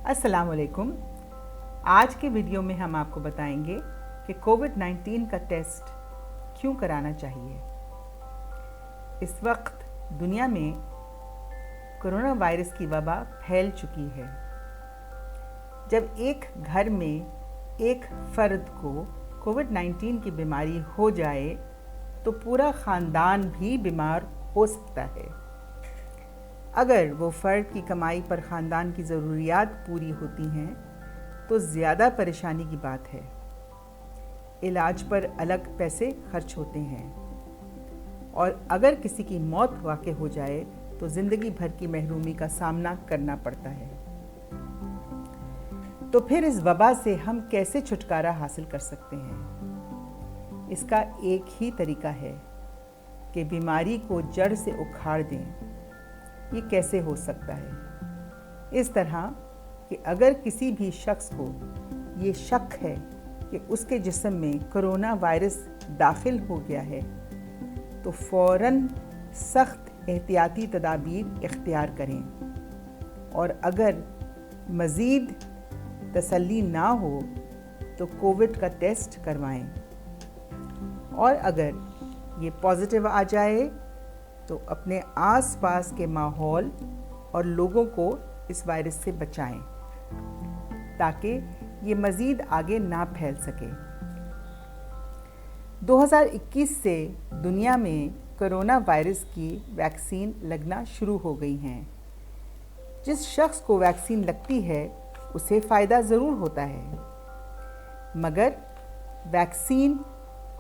अस्सलाम वालेकुम। आज के वीडियो में हम आपको बताएंगे कि कोविड-19 का टेस्ट क्यों कराना चाहिए। इस वक्त दुनिया में कोरोना वायरस की वबा फैल चुकी है। जब एक घर में एक फ़र्द को कोविड-19 की बीमारी हो जाए तो पूरा ख़ानदान भी बीमार हो सकता है। अगर वो फ़र्द की कमाई पर ख़ानदान की ज़रूरियात पूरी होती हैं तो ज़्यादा परेशानी की बात है। इलाज पर अलग पैसे खर्च होते हैं और अगर किसी की मौत वाक़ई हो जाए तो ज़िंदगी भर की महरूमी का सामना करना पड़ता है। तो फिर इस वबा से हम कैसे छुटकारा हासिल कर सकते हैं? इसका एक ही तरीका है कि बीमारी को जड़ से उखाड़ दें। ये कैसे हो सकता है? इस तरह कि अगर किसी भी शख्स को ये शक है कि उसके जिस्म में कोरोना वायरस दाखिल हो गया है तो फ़ौरन सख्त एहतियाती तदाबीर इख्तियार करें और अगर मज़ीद तसल्ली ना हो तो कोविड का टेस्ट करवाएं और अगर ये पॉजिटिव आ जाए तो अपने आसपास के माहौल और लोगों को इस वायरस से बचाएं ताकि ये मज़ीद आगे ना फैल सके। 2021 से दुनिया में कोरोना वायरस की वैक्सीन लगना शुरू हो गई हैं। जिस शख्स को वैक्सीन लगती है उसे फ़ायदा ज़रूर होता है, मगर वैक्सीन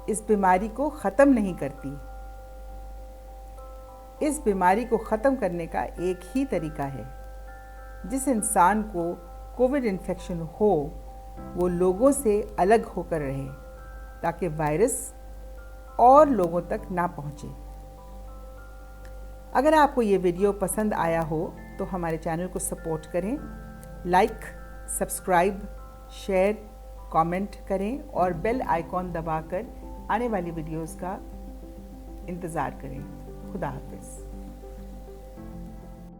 इस बीमारी को ख़त्म नहीं करती। इस बीमारी को ख़त्म करने का एक ही तरीका है। जिस इंसान को कोविड इन्फेक्शन हो वो लोगों से अलग होकर रहे ताकि वायरस और लोगों तक ना पहुँचे। अगर आपको ये वीडियो पसंद आया हो तो हमारे चैनल को सपोर्ट करें, लाइक, सब्सक्राइब, शेयर, कमेंट करें और बेल आइकॉन दबाकर आने वाली वीडियोस का इंतज़ार करें। खुदा हाफिज़।